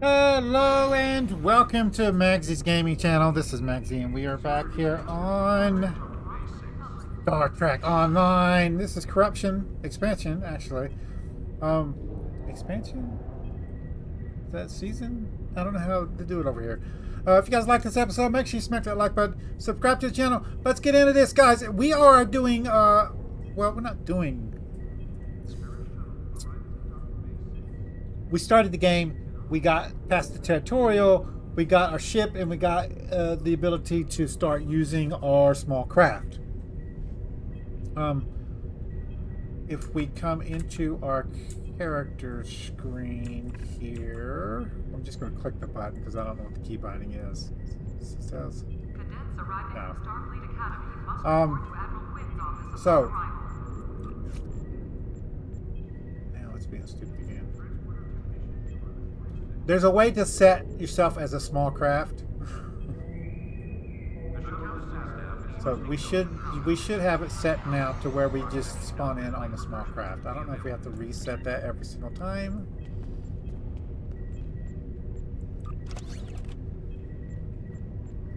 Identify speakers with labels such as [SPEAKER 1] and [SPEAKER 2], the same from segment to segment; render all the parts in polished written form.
[SPEAKER 1] Hello and welcome to Magzie's gaming channel. This is Magzie and we are back here on Star Trek Online. This is Corruption Expansion, actually. Expansion? Is that season? I don't know how to do it over here. If you guys like this episode, make sure you smack that like button. Subscribe to the channel. Let's get into this, guys. We are doing, well, we're not doing... We started the game. We got past the tutorial, we got our ship, and we got the ability to start using our small craft. If we come into our character screen here, I'm just going to click the button because I don't know what the key binding is. It says no. So now let's be stupid again. There's a way to set yourself as a small craft. So we should have it set now to where we just spawn in on the small craft. I don't know if we have to reset that every single time.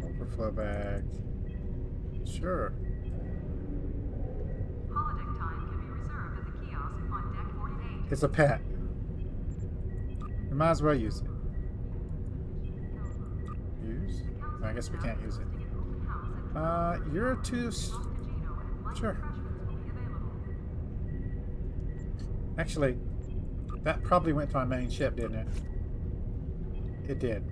[SPEAKER 1] Overflow bag. Sure.
[SPEAKER 2] Holodeck time can be reserved at the kiosk on deck 48.
[SPEAKER 1] It's a pet. We might as well use it. Use? I guess we can't use it. You're too... Sure. Actually, that probably went to my main ship, didn't it? It did.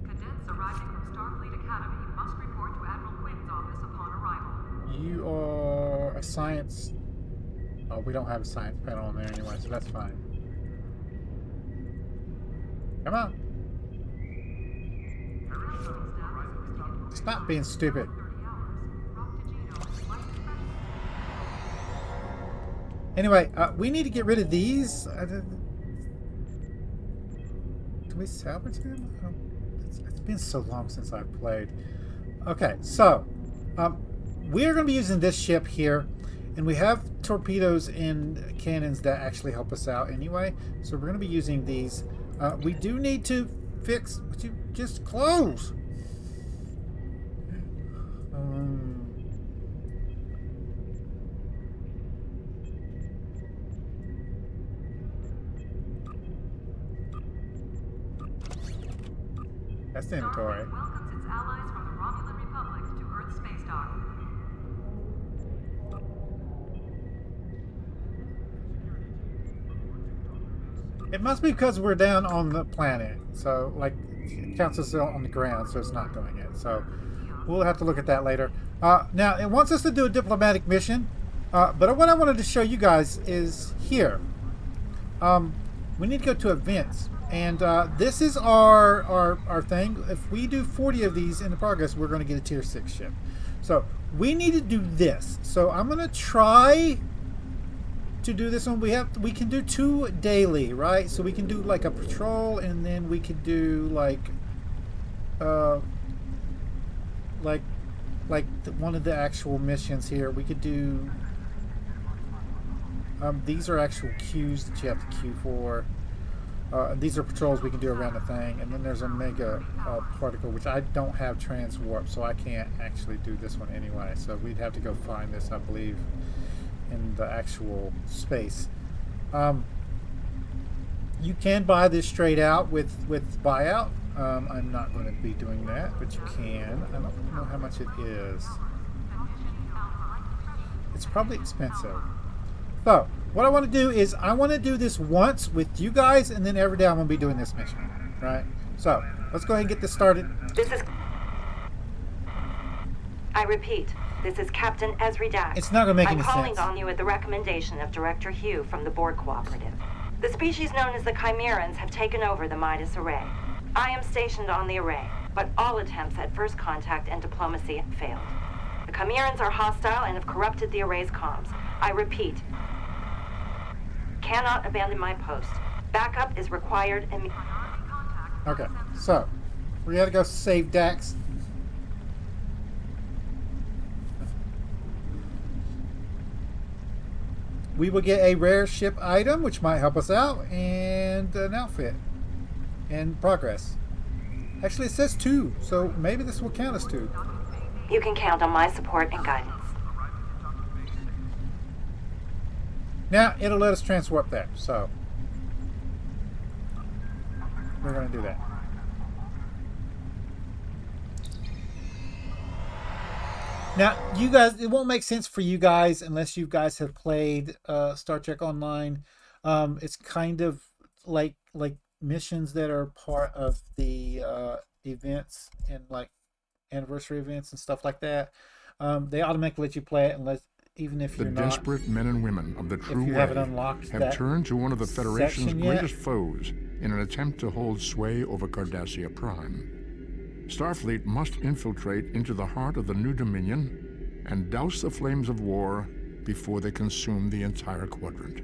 [SPEAKER 2] Cadets arriving from Starfleet Academy must report to Admiral Quinn's office upon arrival.
[SPEAKER 1] You are a science... Oh, we don't have a science panel on there anyway, so that's fine. Come on. Stop being stupid. Anyway, we need to get rid of these. Can we salvage them? It's been so long since I've played. Okay, so we're going to be using this ship here. And we have torpedoes and cannons that actually help us out anyway. So we're going to be using these. We do need to fix... Would you just close? That's the inventory.
[SPEAKER 2] Starfleet welcomes its allies from the Romulan Republic to Earth space dock.
[SPEAKER 1] It must be because we're down on the planet. So, like, it counts us on the ground, so it's not doing it. So, we'll have to look at that later. Now, it wants us to do a diplomatic mission. But what I wanted to show you guys is here. We need to go to events. And this is our thing. If we do 40 of these in the progress, we're going to get a tier 6 ship. So, we need to do this. So, I'm going to try... to do this one. We can do 2 daily, right? So we can do like a patrol, and then we could do like one of the actual missions here. We could do these are actual queues that you have to queue for. These are patrols we can do around the thing, and then there's a mega particle, which I don't have transwarp, so I can't actually do this one anyway. So we'd have to go find this, I believe, in the actual space. You can buy this straight out with buyout. I'm not going to be doing that, but you can. I don't know how much it is. It's probably expensive. So what I want to do is I want to do this once with you guys, and then every day I'm going to be doing this mission, right? So let's go ahead and get this started.
[SPEAKER 3] I repeat, this is Captain Esri Dax.
[SPEAKER 1] It's not going to make any
[SPEAKER 3] I'm
[SPEAKER 1] sense.
[SPEAKER 3] calling on you at the recommendation of Director Hugh from the Borg Cooperative. The species known as the Chimerans have taken over the Midas Array. I am stationed on the array, but all attempts at first contact and diplomacy have failed. The Chimerans are hostile and have corrupted the array's comms. I repeat, cannot abandon my post. Backup is required immediately.
[SPEAKER 1] Okay, so we gotta go save Dax. we will get a rare ship item, which might help us out, and an outfit and progress. Actually, it says 2, so maybe this will count as 2.
[SPEAKER 3] You can count on my support and guidance.
[SPEAKER 1] Now it'll let us transwarp there, so we're going to do that. Now, you guys, it won't make sense for you guys unless you guys have played Star Trek Online. It's kind of like missions that are part of the events and like anniversary events and stuff like that. They automatically let you play it unless, even if you're not.
[SPEAKER 4] The desperate men and women of the true way
[SPEAKER 1] have
[SPEAKER 4] turned to one of the Federation's
[SPEAKER 1] yet.
[SPEAKER 4] greatest foes in an attempt to hold sway over Cardassia Prime. Starfleet must infiltrate into the heart of the New Dominion and douse the flames of war before they consume the entire quadrant.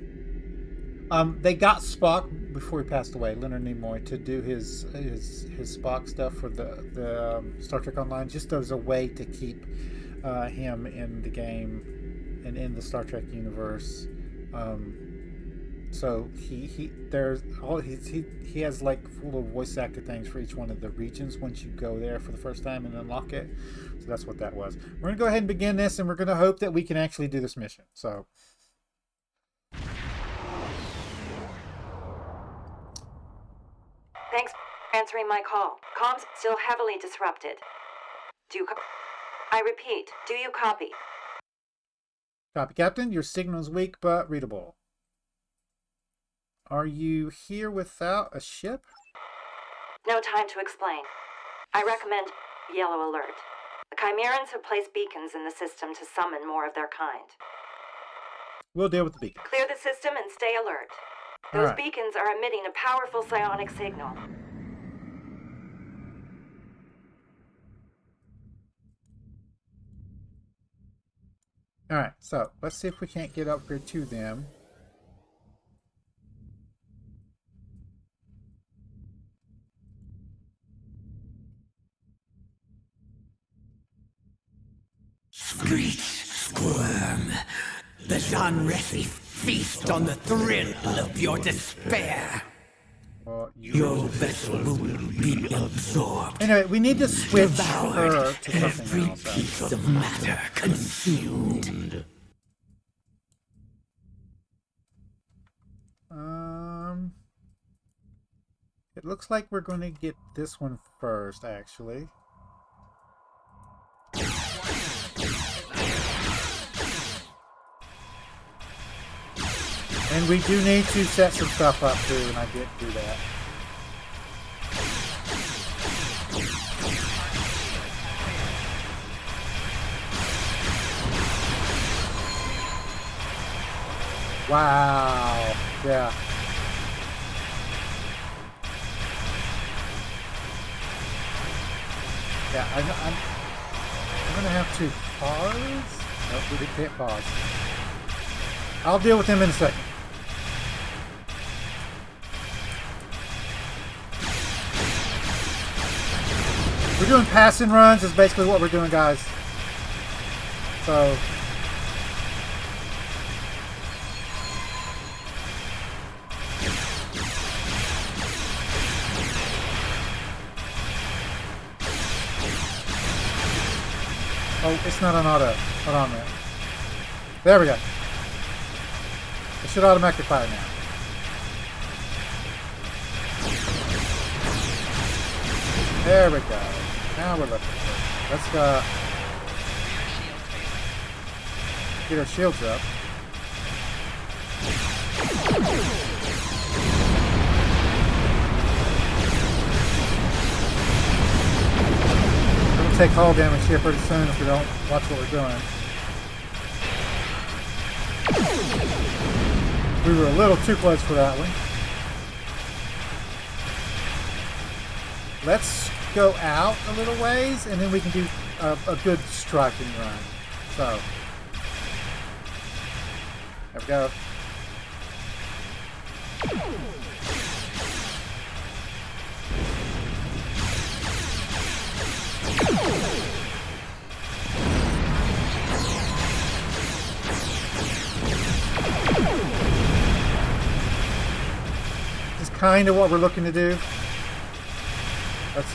[SPEAKER 1] They got Spock before he passed away, Leonard Nimoy, to do his Spock stuff for the Star Trek Online, just as a way to keep him in the game and in the Star Trek universe. So he has like full of voice actor things for each one of the regions once you go there for the first time and unlock it. So that's what that was. We're gonna go ahead and begin this, and we're gonna hope that we can actually do this mission. So
[SPEAKER 3] Thanks for answering my call. Comms still heavily disrupted. I repeat, do you copy?
[SPEAKER 1] Copy, Captain. Your signal is weak but readable. Are you here without a ship?
[SPEAKER 3] No time to explain. I recommend yellow alert. The Chimerans have placed beacons in the system to summon more of their kind.
[SPEAKER 1] We'll deal with the beacon.
[SPEAKER 3] Clear the system and stay alert. Those beacons are emitting a powerful psionic signal.
[SPEAKER 1] Alright, so let's see if we can't get up here to them.
[SPEAKER 5] Screech, squirm. The Genresi feast on the thrill of your despair.
[SPEAKER 1] Well,
[SPEAKER 5] Your vessel will be absorbed.
[SPEAKER 1] anyway, we need to switch her
[SPEAKER 5] Devoured,
[SPEAKER 1] to something
[SPEAKER 5] every
[SPEAKER 1] else.
[SPEAKER 5] piece of matter consumed.
[SPEAKER 1] It looks like we're going to get this one first, actually. And we do need to set some stuff up too, and I did do that. Wow. Yeah. Yeah, I'm gonna have to pause. Nope, we can't pause. I'll deal with him in a second. We're doing passing runs is basically what we're doing, guys. So oh, it's not on auto. Hold on a minute. There we go. It should automatically fire now. There we go. Now we're looking. Let's get our shields up. We'll take hull damage here pretty soon if we don't watch what we're doing. We were a little too close for that one. Let's go out a little ways, and then we can do a good striking run. So, there we go. kind of what we're looking to do. Let's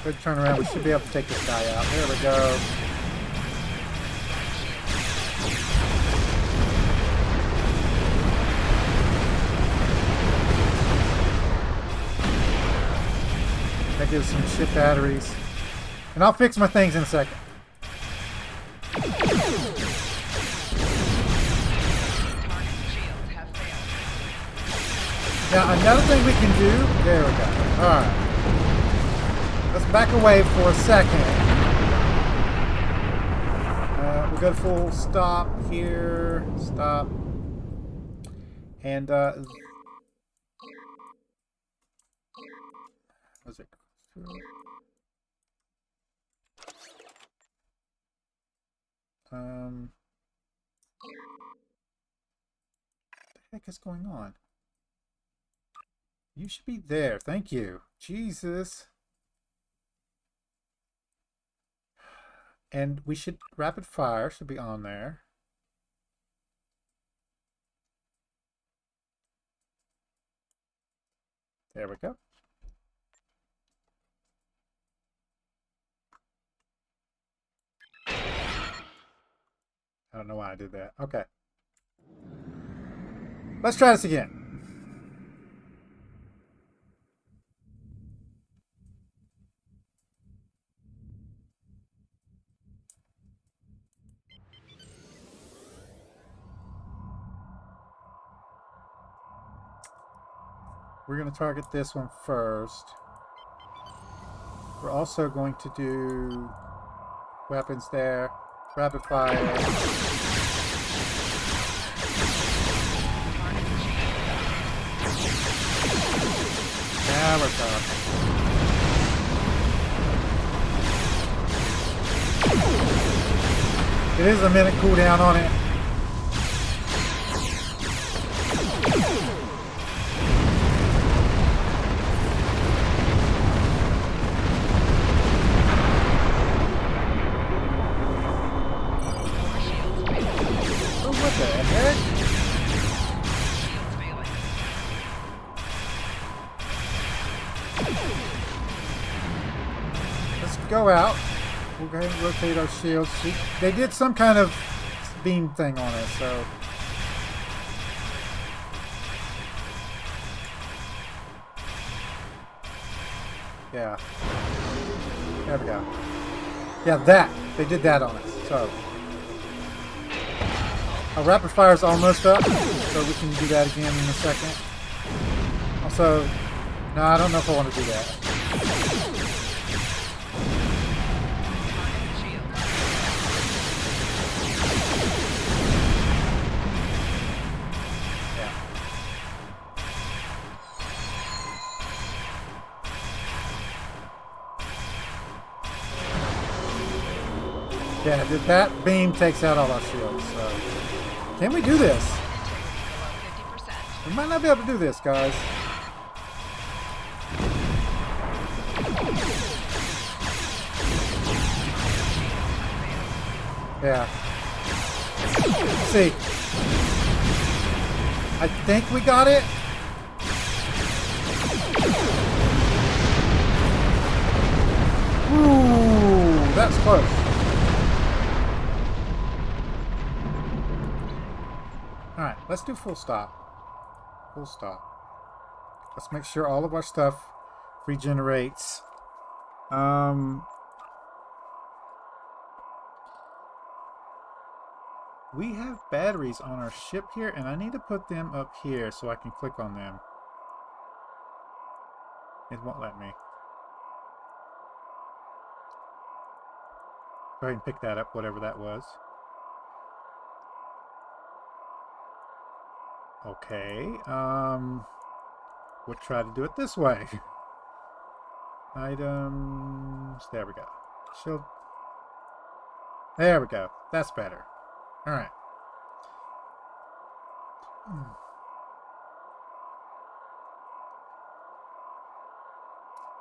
[SPEAKER 1] good turn around. We should be able to take this guy out. There we go. That gives some shit batteries. And I'll fix my things in a second. Now, another thing we can do... There we go. Alright. Let's back away for a second. We'll go full stop here. Stop. And, was it... What the heck is going on? You should be there. Thank you. Jesus. And we should... Rapid fire should be on there. There we go. I don't know why I did that. Okay. Let's try this again. We're going to target this one first. We're also going to do weapons there. Rapid fire. Now we're talking. It is a minute cooldown on it. Go out. We'll go ahead and rotate our shields. They did some kind of beam thing on us, so. Yeah. There we go. Yeah, that. They did that on us, so. Our rapid fire is almost up, so we can do that again in a second. Also, no, I don't know if I want to do that. Yeah, that beam takes out all our shields, so... Can we do this? We might not be able to do this, guys. Yeah. Let's see. I think we got it. Ooh, that's close. Alright, let's do full stop. Full stop. Let's make sure all of our stuff regenerates. We have batteries on our ship here, and I need to put them up here so I can click on them. It won't let me. Go ahead and pick that up, whatever that was. Okay, we'll try to do it this way. Items, there we go. Shield. There we go. That's better. Alright.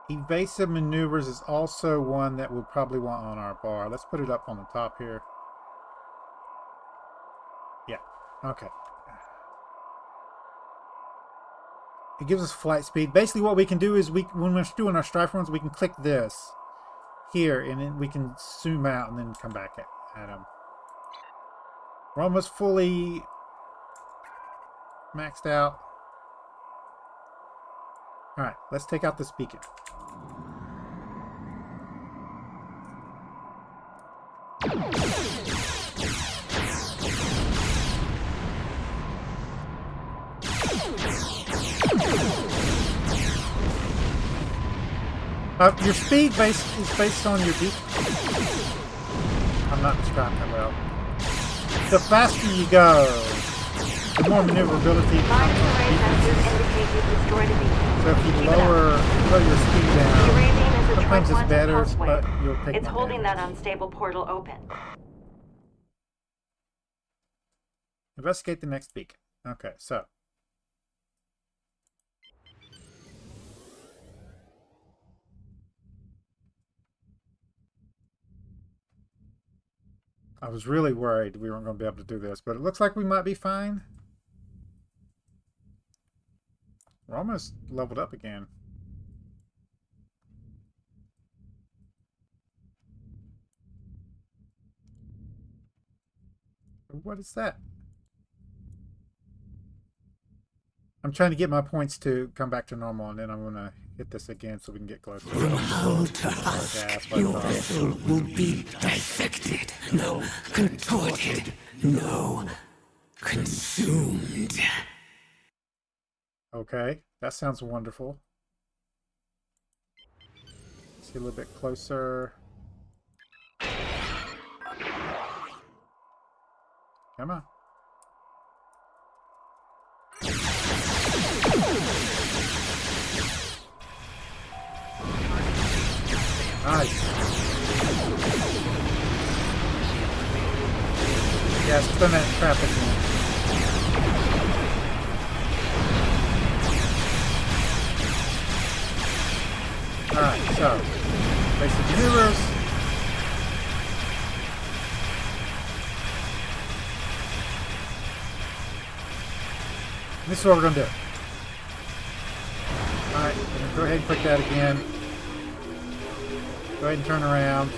[SPEAKER 1] Evasive maneuvers is also one that we'll probably want on our bar. Let's put it up on the top here. Yeah. Okay. It gives us flight speed. Basically, what we can do is when we're doing our strife runs, we can click this here, and then we can zoom out and then come back at them. We're almost fully maxed out. All right, let's take out this beacon. Your speed is based on your beacon. I'm not describing that well. The faster you go, the more maneuverability comes on the beacon. So if you lower your speed down, sometimes it's better, but you'll take
[SPEAKER 3] It's
[SPEAKER 1] more
[SPEAKER 3] holding that
[SPEAKER 1] damage.
[SPEAKER 3] unstable portal open.
[SPEAKER 1] Investigate the next beacon. Okay, so. I was really worried we weren't going to be able to do this, but it looks like we might be fine. We're almost leveled up again. What is that? I'm trying to get my points to come back to normal, and then I'm going to hit this again so we can get closer.
[SPEAKER 5] From hull to husk, your vessel will be dissected, no, contorted, no, consumed.
[SPEAKER 1] Okay, that sounds wonderful. See a little bit closer. Come on. Nice. Yeah, it's done that trap again. Alright, so basic maneuvers. This is what we're gonna do. Alright, go ahead and click that again. Go ahead and turn around.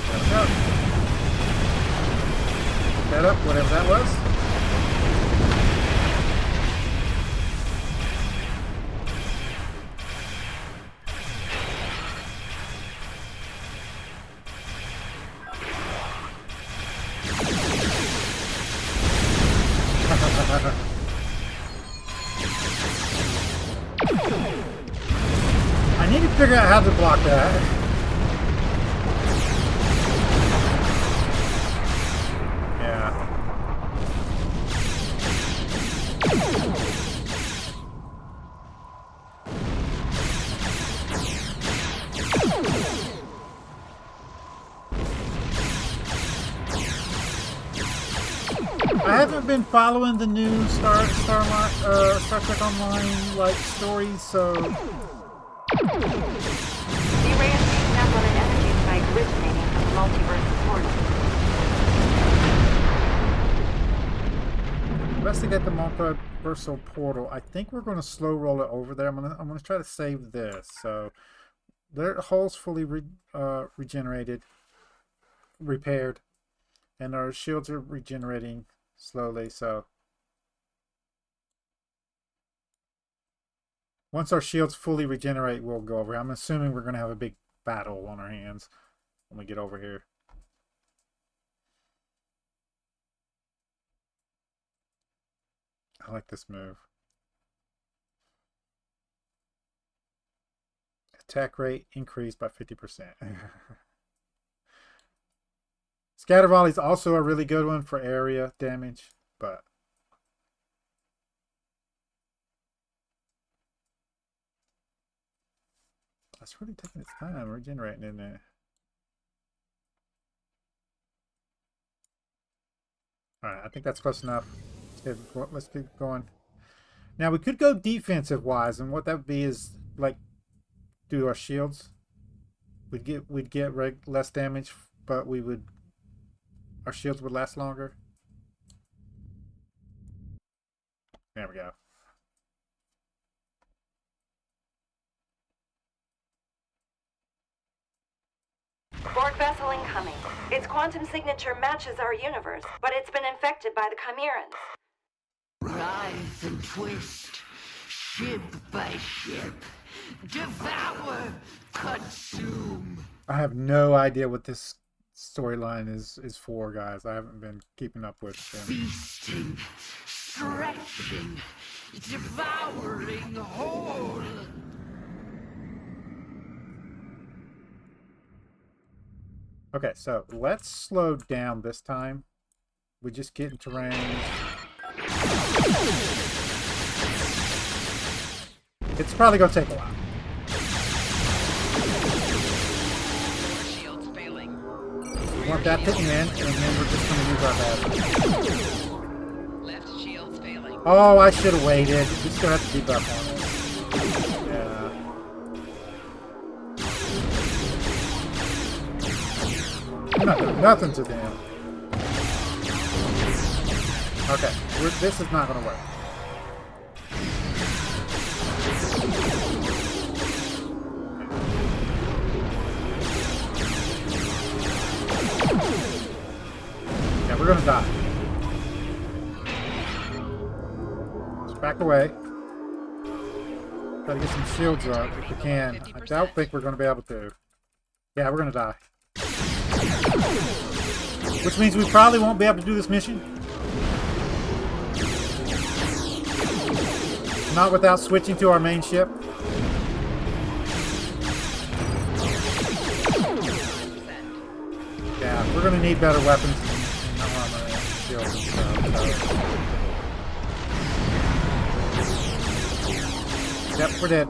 [SPEAKER 1] There we go. Pick that up, whatever that was. I need to figure out how to block that. Yeah. I haven't been following the new Star Trek Online like stories, so
[SPEAKER 3] The array is picking up on an energy spike originating from the multiverse portal.
[SPEAKER 1] investigate the multiversal portal. I think we're going to slow roll it over there. I'm gonna try to save this. So their hull's fully regenerated, repaired, and our shields are regenerating slowly. So once our shields fully regenerate, we'll go over. I'm assuming we're going to have a big battle on our hands when we get over here. I like this move. Attack rate increased by 50%. Scatter volley is also a really good one for area damage, but that's really taking its time regenerating in there. Alright, I think that's close enough. Let's Okay, let's keep going. Now we could go defensive wise, and what that would be is like do our shields. We'd get less damage, but our shields would last longer. There we go.
[SPEAKER 3] Borg vessel incoming. Its quantum signature matches our universe, but it's been infected by the Chimerans.
[SPEAKER 5] Rise and twist, ship by ship. Devour, consume.
[SPEAKER 1] I have no idea what this storyline is for, guys. I haven't been keeping up with them.
[SPEAKER 5] Feasting, stretching, devouring whole.
[SPEAKER 1] Okay, so let's slow down this time. We just get into range. It's probably gonna take a while.
[SPEAKER 2] Shields failing.
[SPEAKER 1] We want that to end, and then we're just gonna use our battery.
[SPEAKER 2] Left shields failing.
[SPEAKER 1] Oh, I should have waited. We still have to debuff on it. Yeah. I'm not doing nothing to them. Okay, this is not gonna work. Yeah, we're gonna die. Let's back away. Try to get some shields up if we can. I don't think we're gonna be able to. Yeah, we're gonna die. Which means we probably won't be able to do this mission. Not without switching to our main ship. Yeah, we're gonna need better weapons and armor and shields and stuff. So. Yep, we're dead.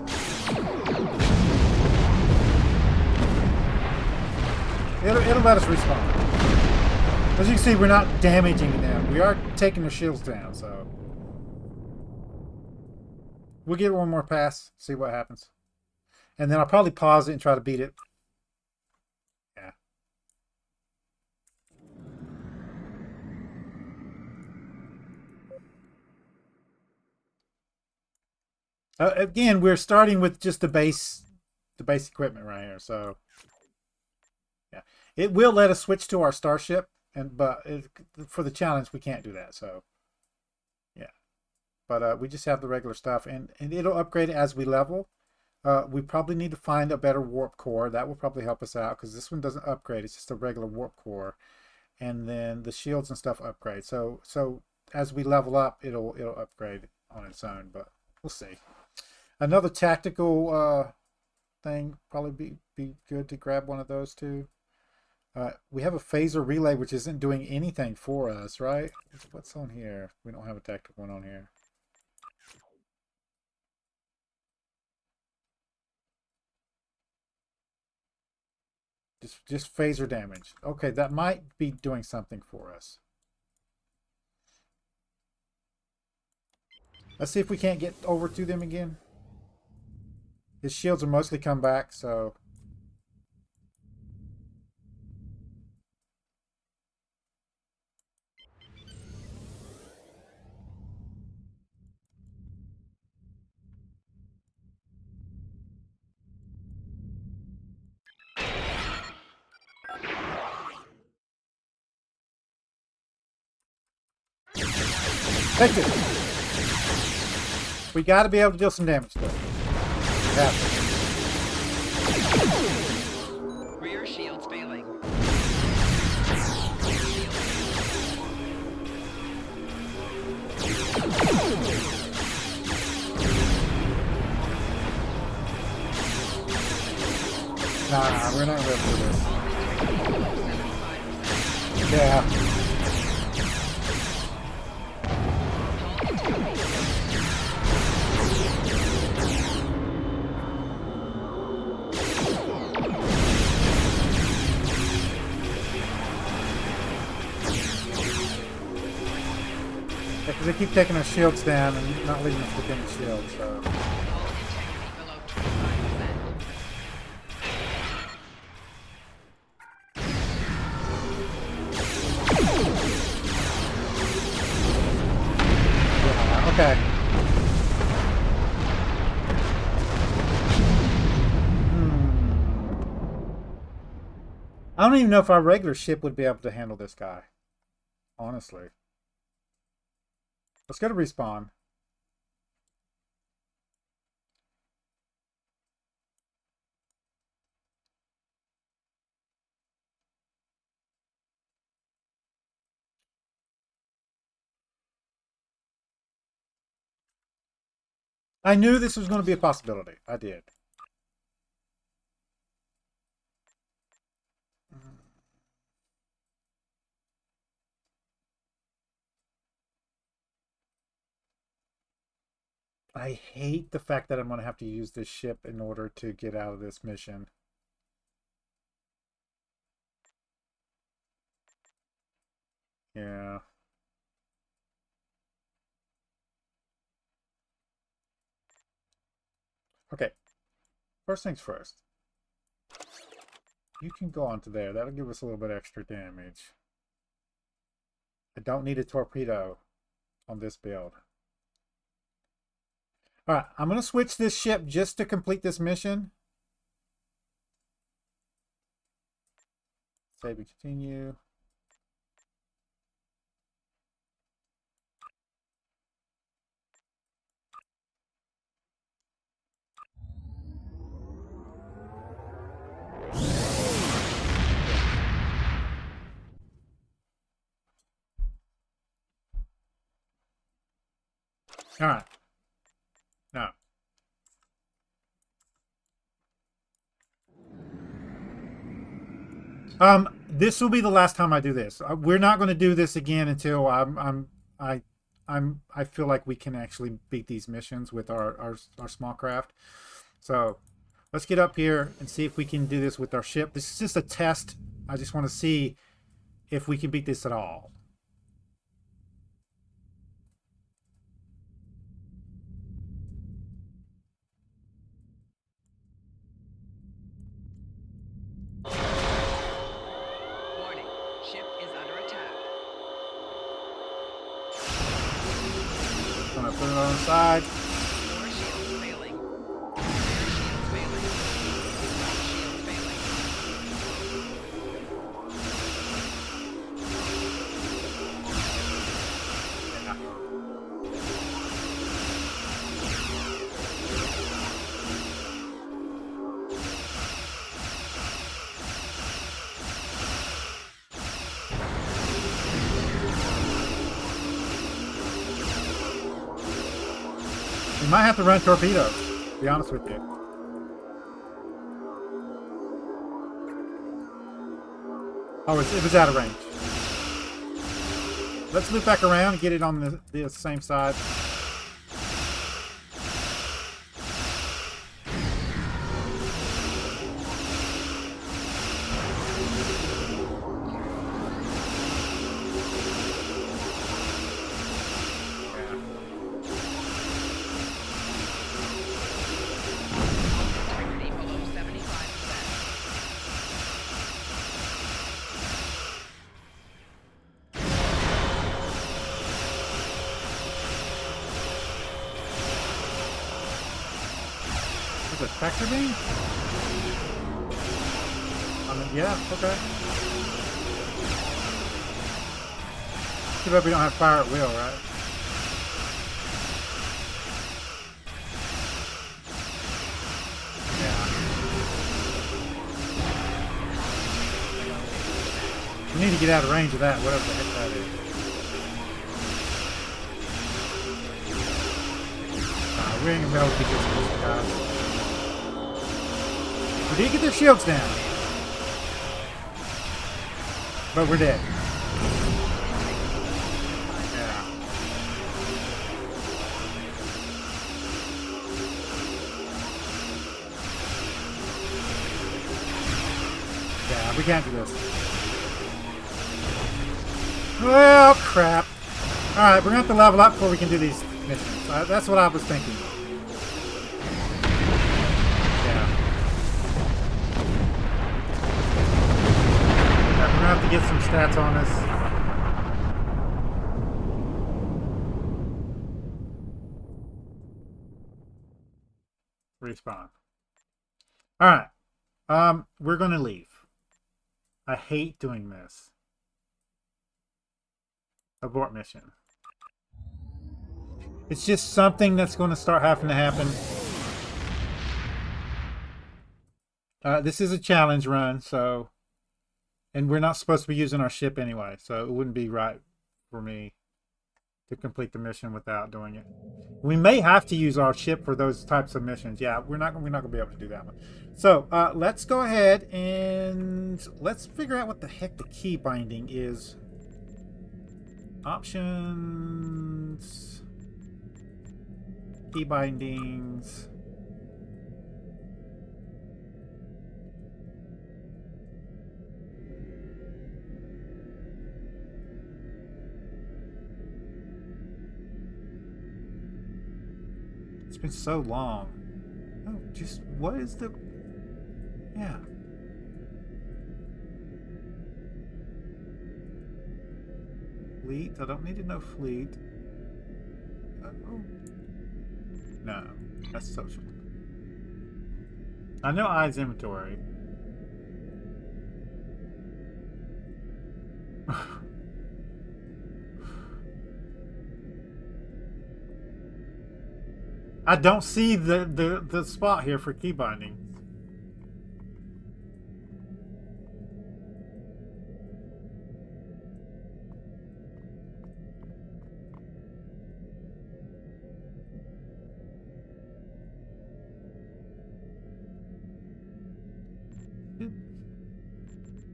[SPEAKER 1] It'll let us respawn. As you can see, we're not damaging them. We are taking their shields down, so. We'll give it one more pass, see what happens. And then I'll probably pause it and try to beat it. Yeah. Again, we're starting with just the base equipment right here, so yeah. It will let us switch to our starship, but for the challenge we can't do that, so yeah. But we just have the regular stuff, and it'll upgrade as we level. We probably need to find a better warp core. That will probably help us out, because this one doesn't upgrade. It's just a regular warp core. And then the shields and stuff upgrade. So as we level up, it'll upgrade on its own, but we'll see. Another tactical thing, probably be good to grab one of those too. We have a phaser relay, which isn't doing anything for us, right? What's on here? We don't have a tactical one on here. Just phaser damage. Okay, that might be doing something for us. Let's see if we can't get over to them again. His shields are mostly come back, so... Take it. We got to be able to deal some damage to it. Yeah.
[SPEAKER 2] Rear shields failing.
[SPEAKER 1] Nah, we're not ready for this. Yeah. Because they keep taking our shields down and not leaving us with any shields, so...
[SPEAKER 2] Hull integrity below 25%.
[SPEAKER 1] Yeah, okay. I don't even know if our regular ship would be able to handle this guy. Honestly. Let's go to respawn. I knew this was going to be a possibility. I did. I hate the fact that I'm going to have to use this ship in order to get out of this mission. Yeah. Okay. First things first. You can go onto there. That'll give us a little bit extra damage. I don't need a torpedo on this build. Alright, I'm going to switch this ship just to complete this mission. Save and continue. Alright. Now. This will be the last time I do this. We're not going to do this again until I feel like we can actually beat these missions with our small craft. So let's get up here and see if we can do this with our ship. This is just a test. I just want to see if we can beat this at all.
[SPEAKER 2] Warning, ship is under attack.
[SPEAKER 1] I'm going to put it on the side.
[SPEAKER 2] More shields failing. Shields failing. Shields failing.
[SPEAKER 1] We might have to run torpedoes, to be honest with you. Oh, it was out of range. Let's loop back around and get it on the same side.
[SPEAKER 2] Integrity below 75%.
[SPEAKER 1] Is it tractor beam? Yeah, okay. Too bad we don't have fire at will, right? Yeah. We need to get out of range of that, whatever the heck that is. We ain't gonna be able to get this guys. We did get their shields down. But we're dead. Yeah. Yeah, we can't do this. Well, crap. Alright, we're going to have to level up before we can do these missions. That's what I was thinking. Yeah. We're going to have to get some stats on us. Respawn. Alright. We're going to leave. I hate doing this. Abort mission. It's just something that's going to start having to happen. This is a challenge run, so... And we're not supposed to be using our ship anyway, so it wouldn't be right for me to complete the mission without doing it. We may have to use our ship for those types of missions. Yeah, we're not going to be able to do that one. So, let's go ahead and let's figure out what the heck the key binding is. Options... Key bindings. It's been so long. Oh, just what is the... Yeah. Fleet. I don't need to know fleet. Oh. No, that's social. I know I's inventory. I don't see the spot here for key binding.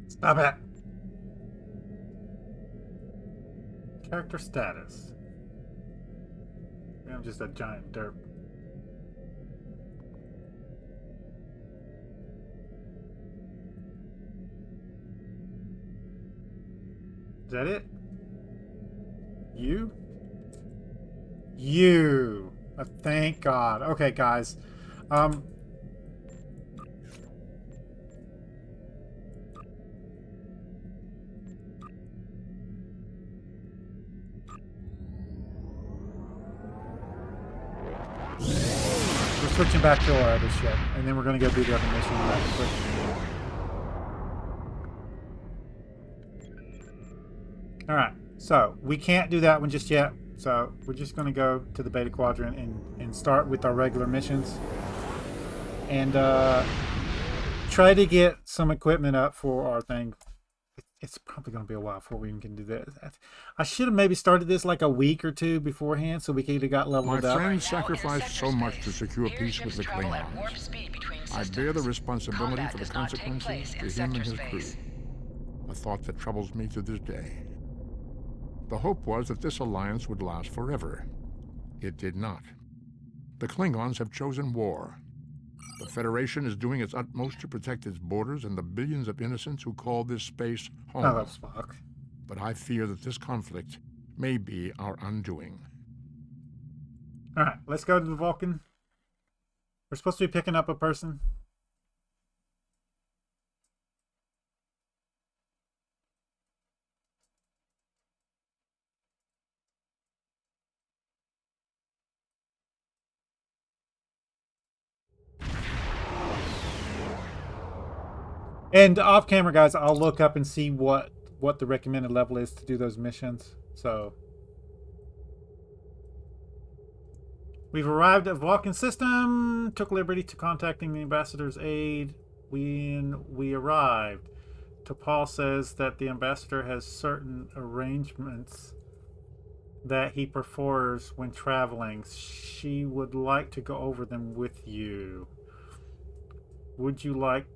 [SPEAKER 1] Stop it. Character status. I'm just a giant derp. Is that it? You? You. Thank God. Okay, guys. We're switching back to our other ship, and then we're going to go do the other mission right quick. Alright, so we can't do that one just yet. So we're just going to go to the Beta Quadrant and start with our regular missions. And try to get some equipment up for our thing. It's probably going to be a while before we even can do that. I should have maybe started this like a week or two beforehand so we could have got leveled up.
[SPEAKER 4] My friends sacrificed so much to secure peace with the Klingons. I bear the responsibility for the consequences to him and his crew. A thought that troubles me to this day. The hope was that this alliance would last forever. It did not. The Klingons have chosen war. The Federation is doing its utmost to protect its borders and the billions of innocents who call this space home.
[SPEAKER 1] Oh, Spock.
[SPEAKER 4] But I fear that this conflict may be our undoing.
[SPEAKER 1] Alright, let's go to the Vulcan. We're supposed to be picking up a person. And off camera, guys, I'll look up and see what the recommended level is to do those missions. So we've arrived at Vulcan system. Took liberty to contacting the ambassador's aid. When we arrived, T'Pol says that the ambassador has certain arrangements that he prefers when traveling. She would like to go over them with you. Would you like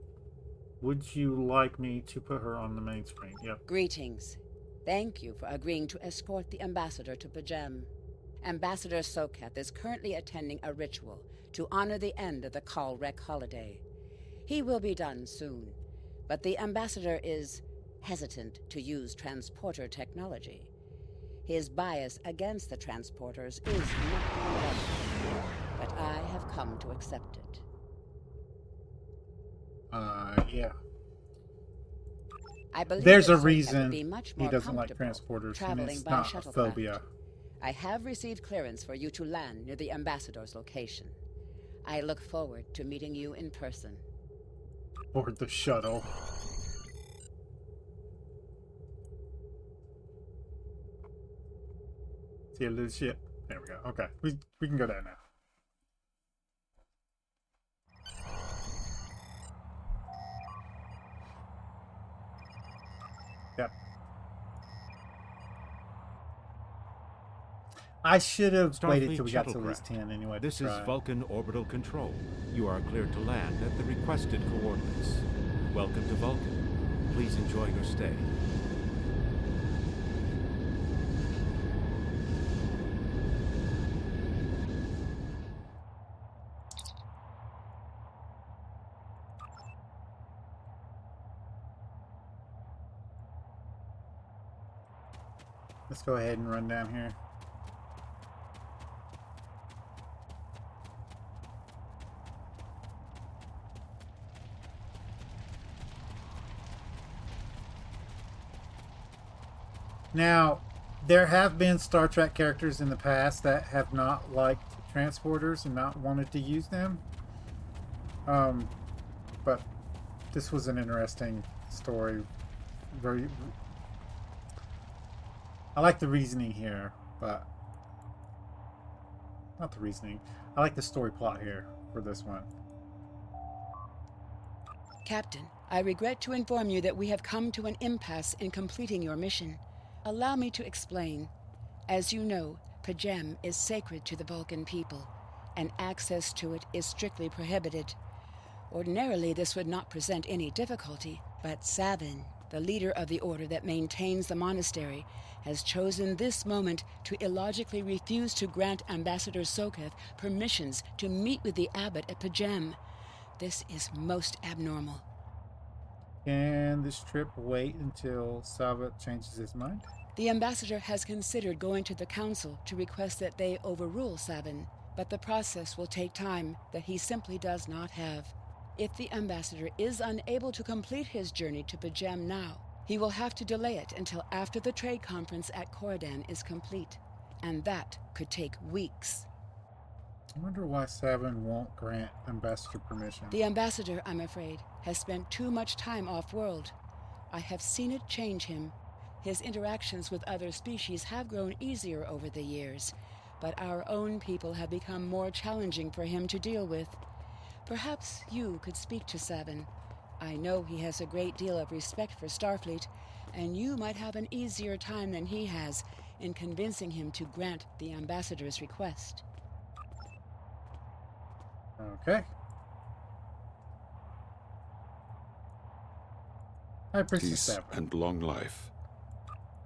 [SPEAKER 1] me to put her on the main screen? Yep.
[SPEAKER 6] Greetings. Thank you for agreeing to escort the ambassador to Pajem. Ambassador Soketh is currently attending a ritual to honor the end of the Kalrek holiday. He will be done soon, but the ambassador is hesitant to use transporter technology. His bias against the transporters is not correct, but I have come to accept it.
[SPEAKER 1] Yeah.
[SPEAKER 6] I believe
[SPEAKER 1] There's
[SPEAKER 6] that
[SPEAKER 1] a
[SPEAKER 6] Sokat
[SPEAKER 1] reason
[SPEAKER 6] would be much
[SPEAKER 1] he
[SPEAKER 6] more
[SPEAKER 1] doesn't like
[SPEAKER 6] comfortable
[SPEAKER 1] transporters, and
[SPEAKER 6] traveling
[SPEAKER 1] it's
[SPEAKER 6] by
[SPEAKER 1] not a
[SPEAKER 6] shuttlecraft.
[SPEAKER 1] phobia.
[SPEAKER 6] I have received clearance for you to land near the ambassador's location. I look forward to meeting you in person.
[SPEAKER 1] Board the shuttle. See a little ship. There we go. Okay, we can go there now. Yep. I should have waited till we got to at least 10 anyway.
[SPEAKER 7] This is
[SPEAKER 1] try.
[SPEAKER 7] Vulcan Orbital Control. You are cleared to land at the requested coordinates. Welcome to Vulcan. Please enjoy your stay.
[SPEAKER 1] Let's go ahead and run down here. Now, there have been Star Trek characters in the past that have not liked transporters and not wanted to use them. But this was an interesting story. Very, I like the reasoning here, but not the reasoning. I like the story plot here for this one.
[SPEAKER 6] Captain, I regret to inform you that we have come to an impasse in completing your mission. Allow me to explain. As you know, Pajem is sacred to the Vulcan people, and access to it is strictly prohibited. Ordinarily, this would not present any difficulty, but Savin, the leader of the order that maintains the monastery, has chosen this moment to illogically refuse to grant Ambassador Sokat permissions to meet with the abbot at Pajem. This is most abnormal.
[SPEAKER 1] Can this trip wait until Savat changes his mind?
[SPEAKER 6] The ambassador has considered going to the council to request that they overrule Savin, but the process will take time that he simply does not have. If the ambassador is unable to complete his journey to Pajem now, he will have to delay it until after the trade conference at Corridan is complete, and that could take weeks.
[SPEAKER 1] I wonder why Savin won't grant Ambassador permission.
[SPEAKER 6] The ambassador, I'm afraid, has spent too much time off-world. I have seen it change him. His interactions with other species have grown easier over the years, but our own people have become more challenging for him to deal with. Perhaps you could speak to Savin. I know he has a great deal of respect for Starfleet, and you might have an easier time than he has in convincing him to grant the ambassador's request.
[SPEAKER 1] Okay. Hi, Princess
[SPEAKER 8] Peace
[SPEAKER 1] Savin.
[SPEAKER 8] and long life.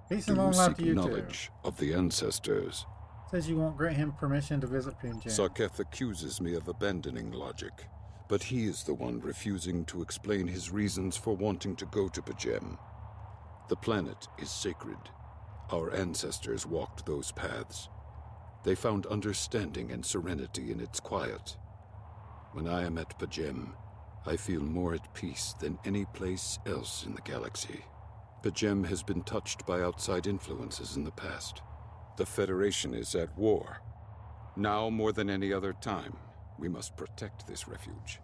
[SPEAKER 1] Peace
[SPEAKER 8] Do
[SPEAKER 1] and
[SPEAKER 8] you
[SPEAKER 1] long life to
[SPEAKER 8] seek
[SPEAKER 1] you
[SPEAKER 8] knowledge of the ancestors?
[SPEAKER 1] too. Says you won't grant him permission to visit Pajem.
[SPEAKER 8] Sarketh accuses me of abandoning logic, but he is the one refusing to explain his reasons for wanting to go to Pajem. The planet is sacred. Our ancestors walked those paths. They found understanding and serenity in its quiet. When I am at Pajem, I feel more at peace than any place else in the galaxy. Pajem has been touched by outside influences in the past. The Federation is at war. Now more than any other time, we must protect this refuge.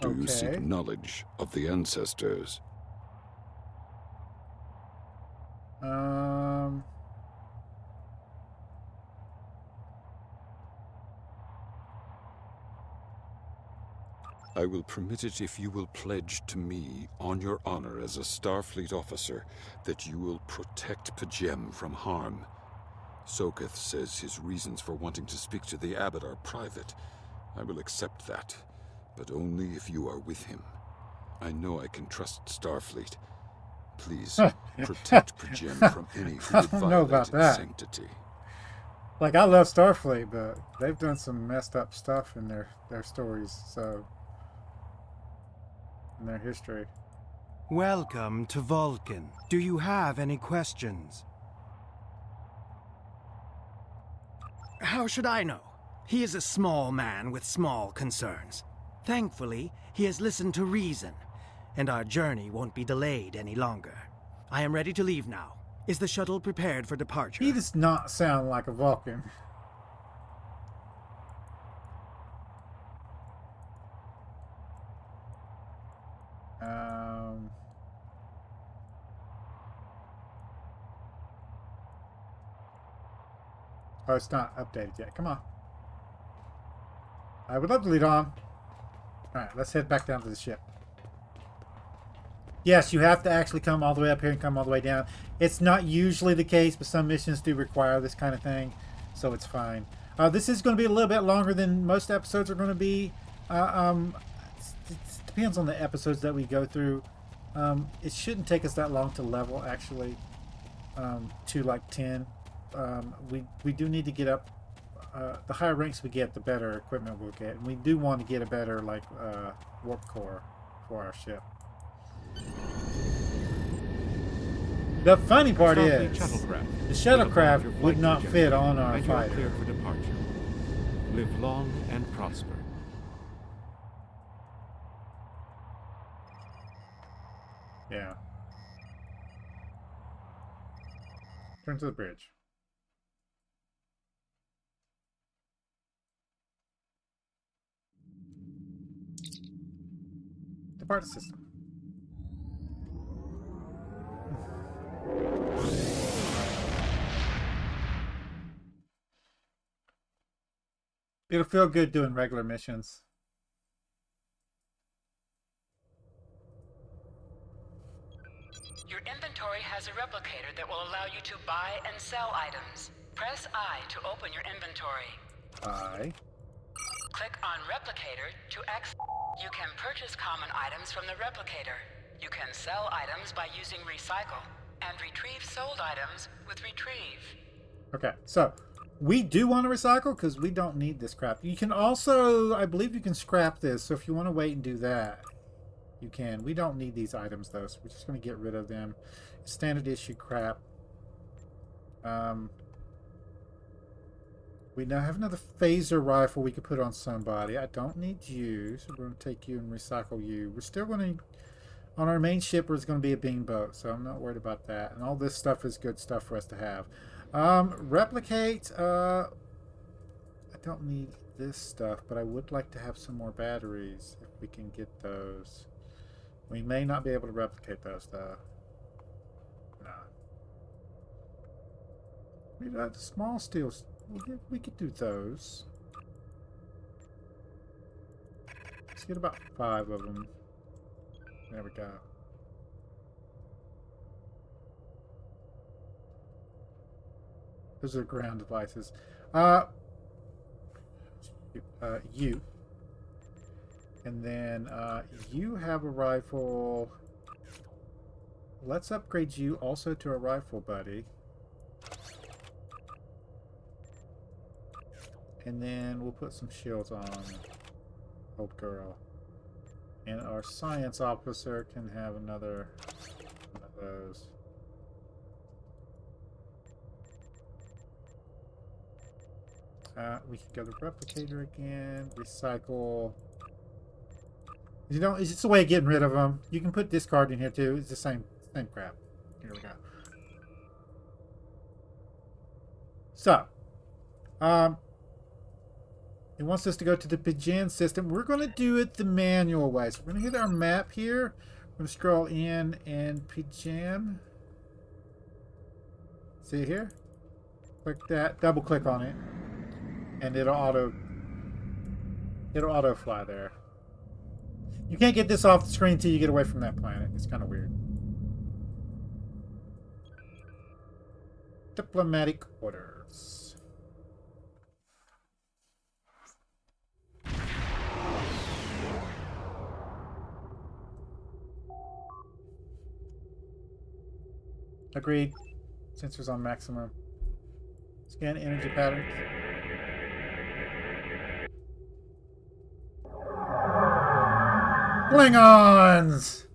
[SPEAKER 8] Do you
[SPEAKER 1] Okay.
[SPEAKER 8] seek knowledge of the ancestors? I will permit it if you will pledge to me, on your honor as a Starfleet officer, that you will protect Pajem from harm. Sokath says his reasons for wanting to speak to the abbot are private. I will accept that, but only if you are with him. I know I can trust Starfleet. Please, protect Pajem from any who would
[SPEAKER 1] I don't know about
[SPEAKER 8] violate its
[SPEAKER 1] that.
[SPEAKER 8] sanctity.
[SPEAKER 1] Like, I love Starfleet, but they've done some messed up stuff in their stories, so... in their history.
[SPEAKER 9] Welcome to Vulcan. Do you have any questions? How should I know? He is a small man with small concerns. Thankfully, he has listened to reason, and our journey won't be delayed any longer. I am ready to leave now. Is the shuttle prepared for departure?
[SPEAKER 1] He does not sound like a Vulcan. Oh, it's not updated yet. Come on. I would love to lead on. Alright, let's head back down to the ship. Yes, you have to actually come all the way up here and come all the way down. It's not usually the case, but some missions do require this kind of thing, so it's fine. This is going to be a little bit longer than most episodes are going to be. It depends on the episodes that we go through. It shouldn't take us that long to level, actually, to like 10. We do need to get up. The higher ranks we get, the better equipment we'll get, and we do want to get a better like warp core for our ship. The funny part is, the shuttlecraft would not fit on our fighter.
[SPEAKER 7] Clear for departure. Live long and prosper.
[SPEAKER 1] Yeah. Turn to the bridge. Depart the system. It'll feel good doing regular missions.
[SPEAKER 6] Your inventory has a replicator that will allow you to buy and sell items. Press I to open your inventory.
[SPEAKER 1] I.
[SPEAKER 6] Click on Replicator to access. You can purchase common items from the replicator. You can sell items by using Recycle, and retrieve sold items with Retrieve.
[SPEAKER 1] Okay, so we do want to recycle because we don't need this crap. You can also, I believe you can scrap this, so if you want to wait and do that, you can. We don't need these items though, so we're just going to get rid of them. Standard issue crap. We now have another phaser rifle we could put on somebody. I don't need you, so we're going to take you and recycle you. We're still going to, on our main ship, there's going to be a beam boat, so I'm not worried about that. And all this stuff is good stuff for us to have. Replicate. I don't need this stuff, but I would like to have some more batteries if we can get those. We may not be able to replicate those, though. No. We got small steels. We could do those. Let's get about 5 of them. There we go. Those are ground devices. You. And then you have a rifle. Let's upgrade you also to a rifle, buddy. And then we'll put some shields on old girl. And our science officer can have another one of those. We can go to replicator again, recycle. You know, it's just a way of getting rid of them. You can put discard in here too. It's the same crap. Here we go. So, it wants us to go to the Pigeon system. We're going to do it the manual way. So we're going to hit our map here. We're going to scroll in and Pigeon. See here? Click that. Double click on it. And it'll auto fly there. You can't get this off the screen until you get away from that planet. It's kind of weird. Diplomatic orders. Agreed. Sensors on maximum. Scan energy patterns. Klingons!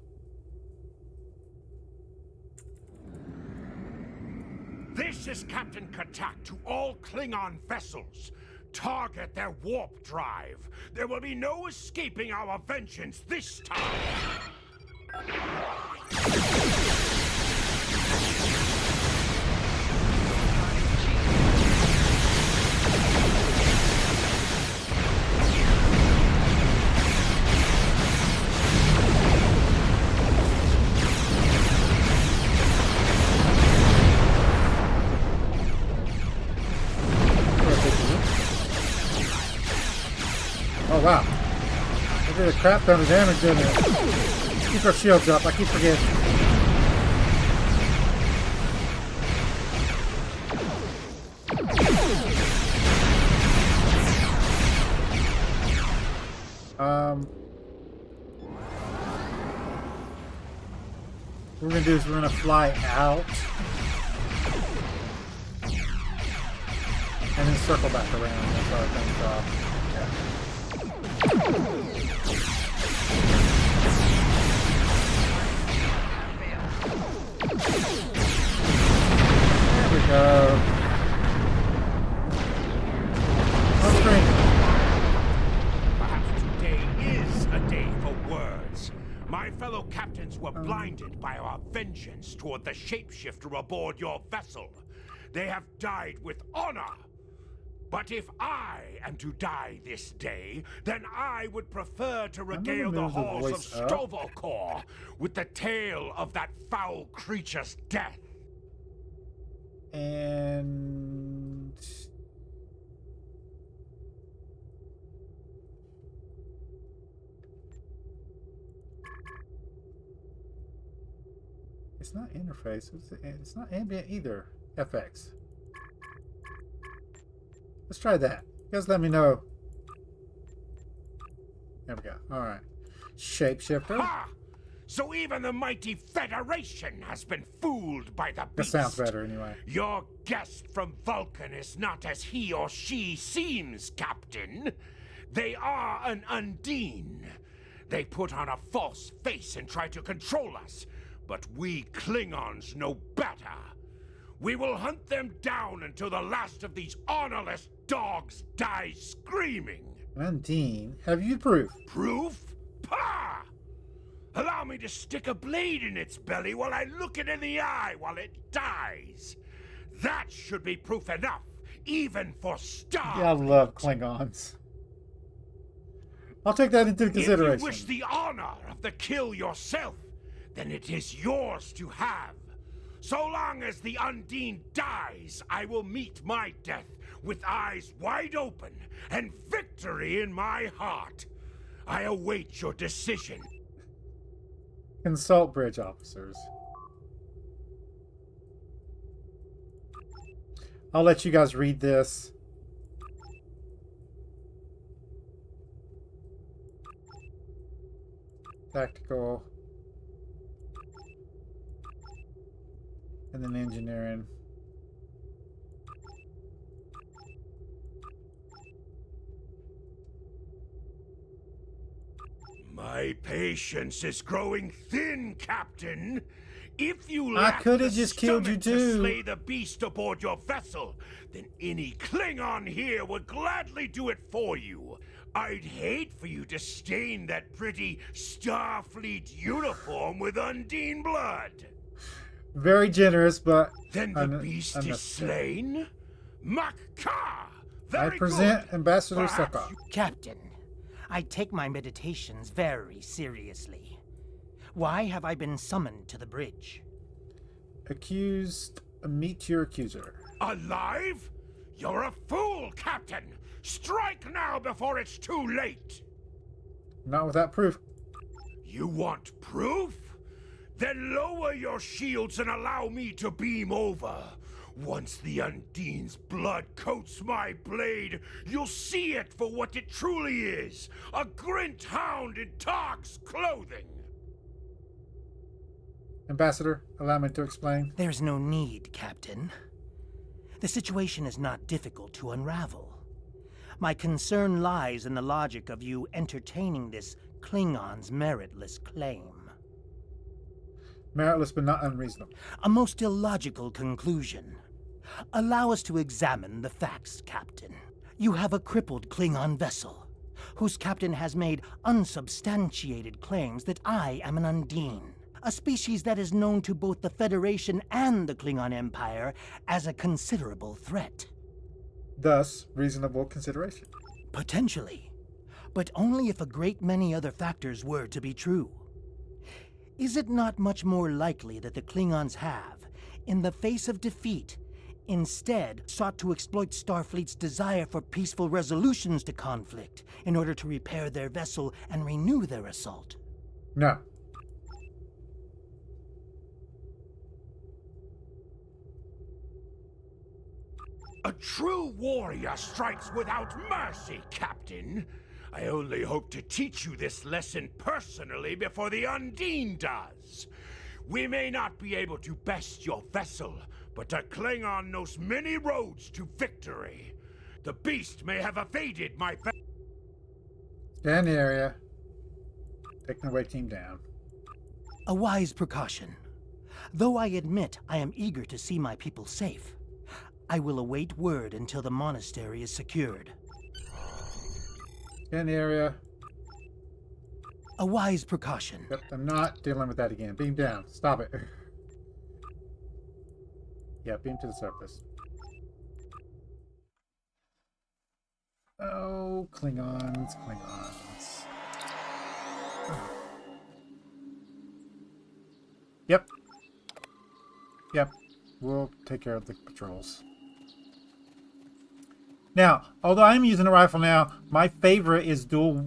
[SPEAKER 10] This is Captain Katak to all Klingon vessels. Target their warp drive. There will be no escaping our vengeance this time.
[SPEAKER 1] Oh wow. I did a crap ton of damage in it. Let's keep our shields up, I keep forgetting. What we're gonna do is we're gonna fly out and then circle back around. That's how it comes off. There we go. On screen.
[SPEAKER 10] Perhaps today is a day for words. My fellow captains were blinded by our vengeance toward the shapeshifter aboard your vessel. They have died with honor. But if I am to die this day, then I would prefer to regale the halls of Stovokor with the tale of that foul creature's death.
[SPEAKER 1] And it's not interface. It's not ambient either. FX. Let's try that. You guys let me know. There we go. Alright. Shapeshifter.
[SPEAKER 10] Ha! So even the mighty Federation has been fooled by the beast.
[SPEAKER 1] That sounds better anyway.
[SPEAKER 10] Your guest from Vulcan is not as he or she seems, Captain. They are an Undine. They put on a false face and try to control us. But we Klingons know better. We will hunt them down until the last of these honorless dogs dies screaming.
[SPEAKER 1] Undine, have you proof?
[SPEAKER 10] Proof? Pah! Allow me to stick a blade in its belly while I look it in the eye while it dies. That should be proof enough, even for Star.
[SPEAKER 1] Yeah, I love Klingons. I'll take that into consideration.
[SPEAKER 10] If you wish the honor of the kill yourself, then it is yours to have. So long as the Undine dies, I will meet my death with eyes wide open and victory in my heart. I await your decision.
[SPEAKER 1] Consult bridge officers. I'll let you guys read this. Tactical. And then engineering.
[SPEAKER 10] My patience is growing thin, Captain. If you
[SPEAKER 1] I
[SPEAKER 10] lack
[SPEAKER 1] could have
[SPEAKER 10] the
[SPEAKER 1] just killed you
[SPEAKER 10] stomach to
[SPEAKER 1] too.
[SPEAKER 10] slay the beast aboard your vessel, then any Klingon here would gladly do it for you. I'd hate for you to stain that pretty Starfleet uniform with Undine blood.
[SPEAKER 1] Very generous, but
[SPEAKER 10] Then the beast is slain? Makar! Very
[SPEAKER 1] I present
[SPEAKER 10] good.
[SPEAKER 1] Ambassador
[SPEAKER 10] Perhaps
[SPEAKER 1] Sokka.
[SPEAKER 9] Captain, I take my meditations very seriously. Why have I been summoned to the bridge?
[SPEAKER 1] Accused, meet your accuser.
[SPEAKER 10] Alive? You're a fool, Captain! Strike now before it's too late!
[SPEAKER 1] Not without proof.
[SPEAKER 10] You want proof? Then lower your shields and allow me to beam over. Once the Undine's blood coats my blade, you'll see it for what it truly is. A Grint hound in Tark's clothing.
[SPEAKER 1] Ambassador, allow me to explain.
[SPEAKER 9] There's no need, Captain. The situation is not difficult to unravel. My concern lies in the logic of you entertaining this Klingon's meritless claim.
[SPEAKER 1] Meritless but not unreasonable.
[SPEAKER 9] A most illogical conclusion. Allow us to examine the facts, Captain. You have a crippled Klingon vessel, whose captain has made unsubstantiated claims that I am an Undine, a species that is known to both the Federation and the Klingon Empire as a considerable threat.
[SPEAKER 1] Thus, reasonable consideration.
[SPEAKER 9] Potentially, but only if a great many other factors were to be true. Is it not much more likely that the Klingons have, in the face of defeat, instead sought to exploit Starfleet's desire for peaceful resolutions to conflict in order to repair their vessel and renew their assault?
[SPEAKER 1] No.
[SPEAKER 10] A true warrior strikes without mercy, Captain. I only hope to teach you this lesson personally before the Undine does. We may not be able to best your vessel, but a Klingon knows many roads to victory. The beast may have evaded my
[SPEAKER 1] Scan the area. Take the away team down.
[SPEAKER 9] A wise precaution. Though I admit I am eager to see my people safe, I will await word until the monastery is secured.
[SPEAKER 1] Scan the area.
[SPEAKER 9] A wise precaution.
[SPEAKER 1] Yep, I'm not dealing with that again. Beam down. Stop it. Yeah, beam to the surface. Oh, Klingons, Klingons. Yep. Yep. We'll take care of the patrols. Now, although I'm using a rifle now, my favorite is dual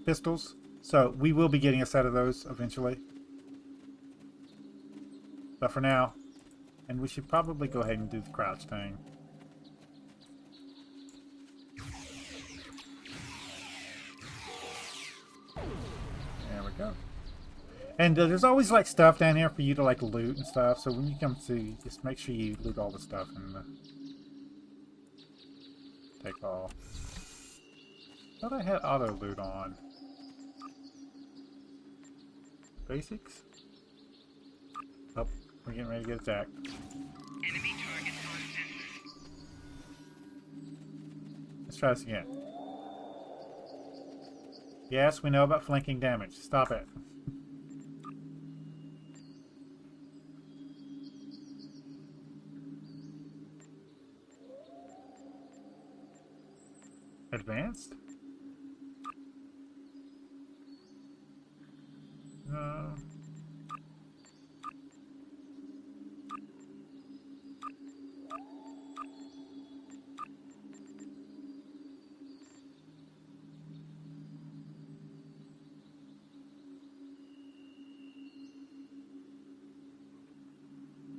[SPEAKER 1] pistols. So we will be getting a set of those eventually. But for now, and we should probably go ahead and do the crouch thing. There we go. And there's always like stuff down here for you to like loot and stuff. So when you come to, just make sure you loot all the stuff and take all. I thought I had auto loot on. Basics? Oh, we're getting ready to get attacked.
[SPEAKER 2] Enemy target on center.
[SPEAKER 1] Let's try this again. Yes, we know about flanking damage. Stop it. Advanced? No.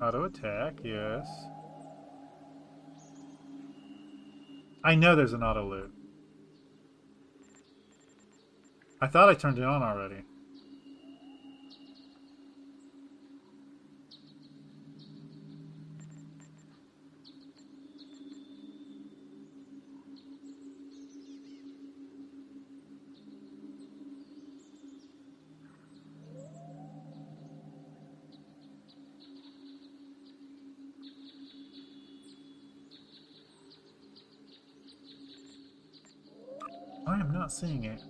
[SPEAKER 1] Auto attack, yes. I know there's an auto loot. I thought I turned it on already. I am not seeing it.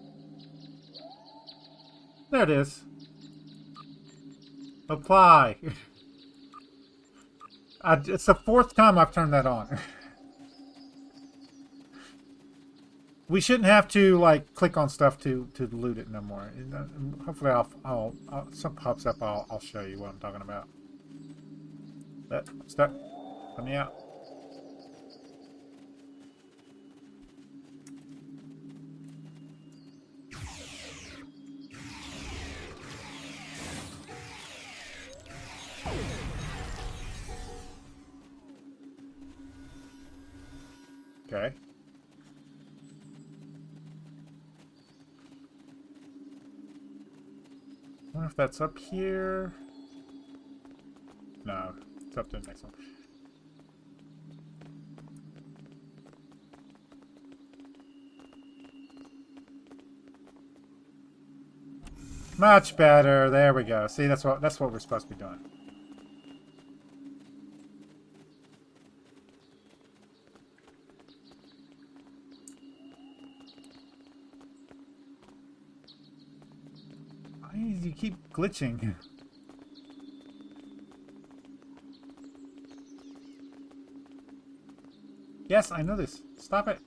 [SPEAKER 1] There it is. Apply. It's the fourth time I've turned that on. We shouldn't have to like click on stuff to loot it no more. Hopefully, I'll something pops up. I'll show you what I'm talking about. But stuck. Let me out. Okay. I wonder if that's up here. No, it's up to the next one. Much better. There we go. See, that's what we're supposed to be doing. keep glitching? Yes, I know this. Stop it.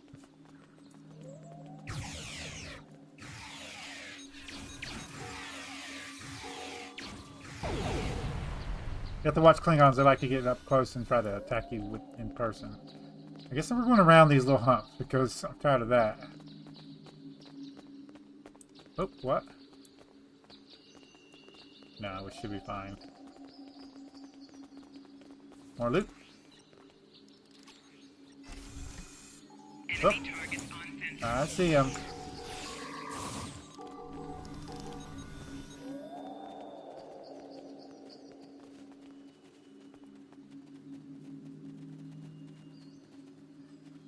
[SPEAKER 1] You have to watch Klingons. They like to get up close and try to attack you in person. I guess we're going around these little humps because I'm tired of that. Oh, what? No, we should be fine. More loot. Oh. I see him.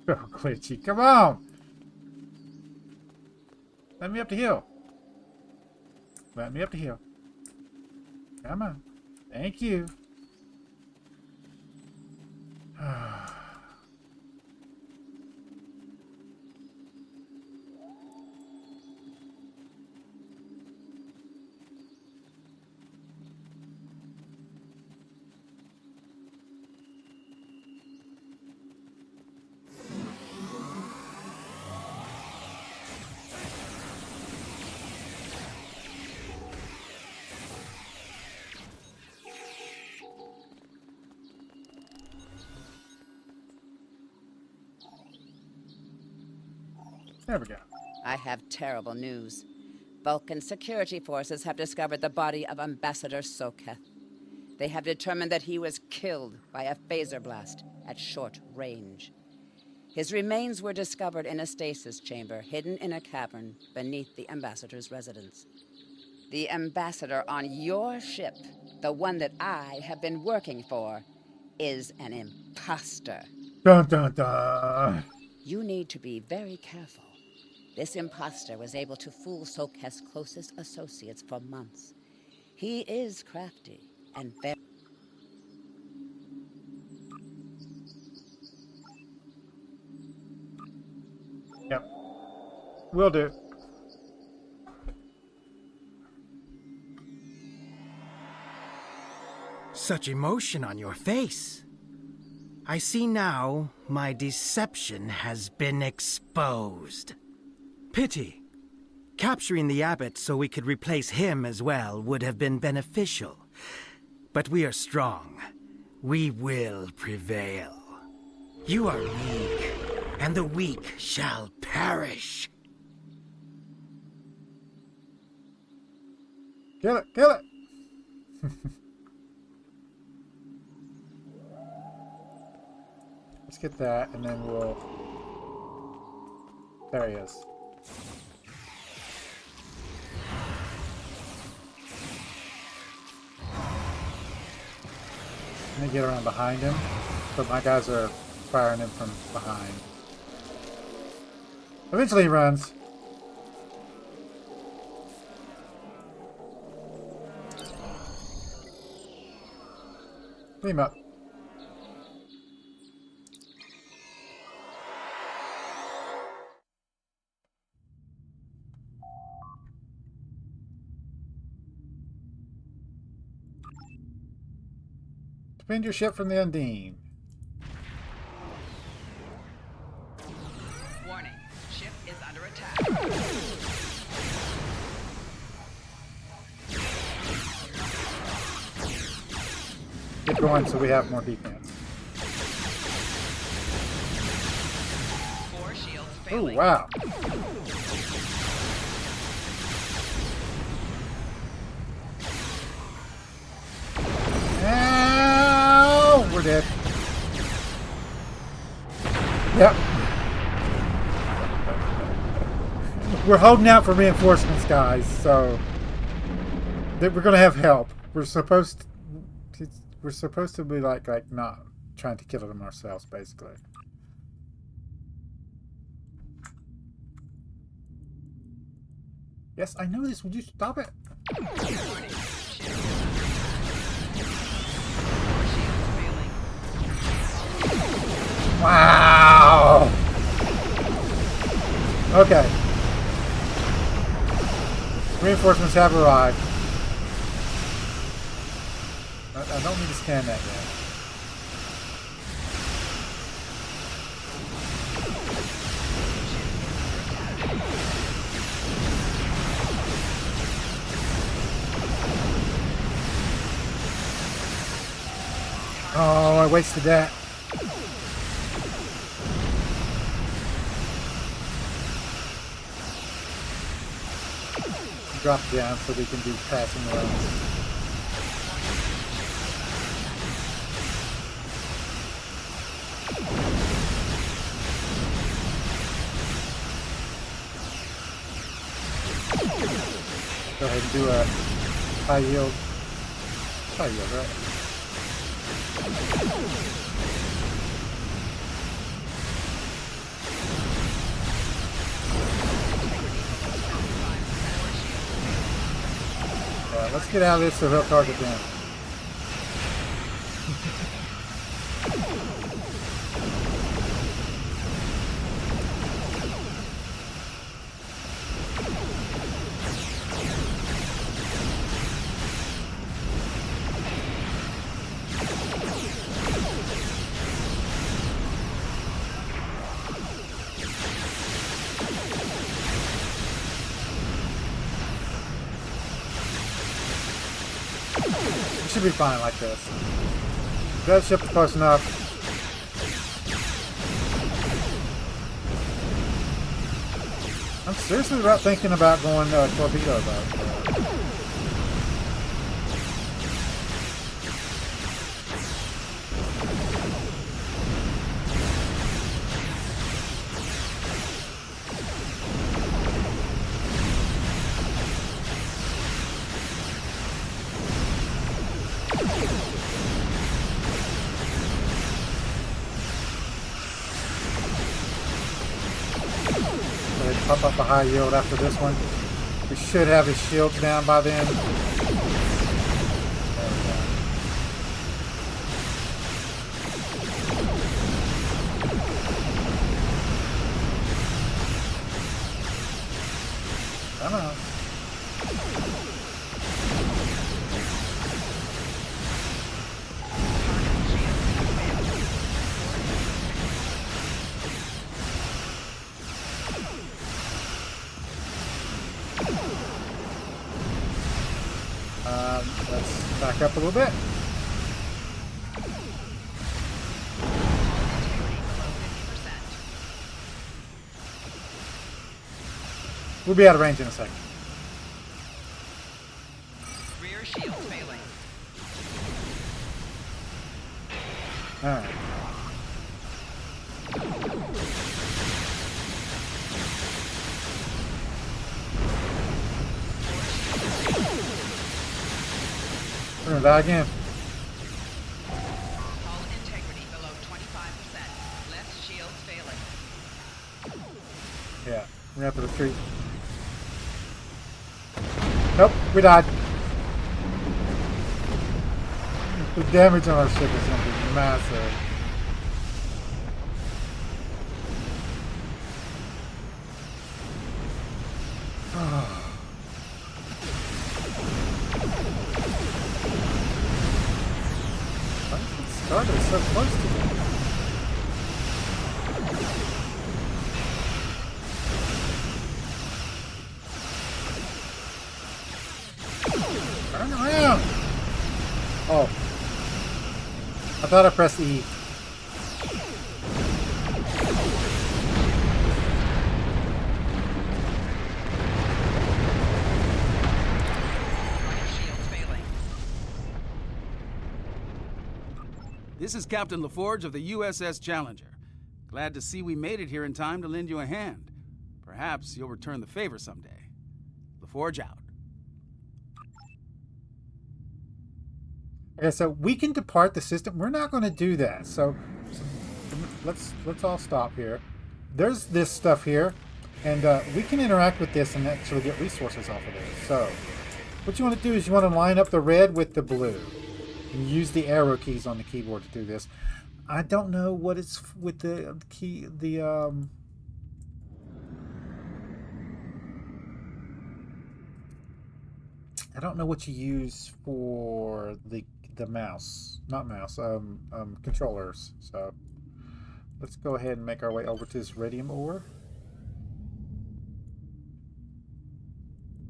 [SPEAKER 1] Oh, glitchy. Come on! Let me up the hill. Let me up the hill. Come on. Thank you. There we go.
[SPEAKER 6] I have terrible news. Vulcan security forces have discovered the body of Ambassador Soketh. They have determined that he was killed by a phaser blast at short range. His remains were discovered in a stasis chamber hidden in a cavern beneath the Ambassador's residence. The Ambassador on your ship, the one that I have been working for, is an imposter.
[SPEAKER 1] Dun dun dun.
[SPEAKER 6] You need to be very careful. This imposter was able to fool Soketh's closest associates for months. He is crafty and very...
[SPEAKER 1] Yep. Will do.
[SPEAKER 9] Such emotion on your face. I see now my deception has been exposed. Pity. Capturing the abbot so we could replace him as well would have been beneficial. But we are strong. We will prevail. You are weak, and the weak shall perish.
[SPEAKER 1] Kill it! Kill it! Let's get that, and then we'll... There he is. Let me get around behind him, but my guys are firing him from behind. Eventually he runs. Beam up. Defend your ship from the Undine.
[SPEAKER 11] Warning. Ship is under attack.
[SPEAKER 1] Get going so we have more defense.
[SPEAKER 11] 4 shields
[SPEAKER 1] Oh,
[SPEAKER 11] failing.
[SPEAKER 1] wow. Ow! We're dead. Yep. We're holding out for reinforcements, guys, so we're gonna have help. We're supposed to be like not trying to kill them ourselves, basically. Yes, I know this. Would you stop it? Wow. Okay. Reinforcements have arrived. I don't need to scan that yet. Oh, I wasted that. Drop down so we can do passing runs. Go ahead and do a high yield. High yield, right? Let's get out of this so he'll target down. Should be fine like this. That ship is close enough. I'm seriously about thinking about going torpedo though. Pop up a high yield after this one. We should have his shields down by then. There we go. Come on. Let's back up a little bit. We'll be out of range in a second.
[SPEAKER 11] Rear shield failing.
[SPEAKER 1] All right. We're gonna die again.
[SPEAKER 11] Hull integrity below 25%. Left shields failing.
[SPEAKER 1] Yeah, we're up to the street. Nope, we died. The damage on our ship is gonna be massive. Started so close to me. Turn around! Oh. I thought I pressed E.
[SPEAKER 12] This is Captain LaForge of the USS Challenger. Glad to see we made it here in time to lend you a hand. Perhaps you'll return the favor someday. LaForge out.
[SPEAKER 1] Okay, so we can depart the system. We're not going to do that. So let's all stop here. There's this stuff here, and we can interact with this and actually get resources off of this. So what you want to do is you want to line up the red with the blue. And use the arrow keys on the keyboard to do this. I don't know what it's with the key. I don't know what you use for the the mouse, not mouse, controllers. So let's go ahead and make our way over to this radium ore.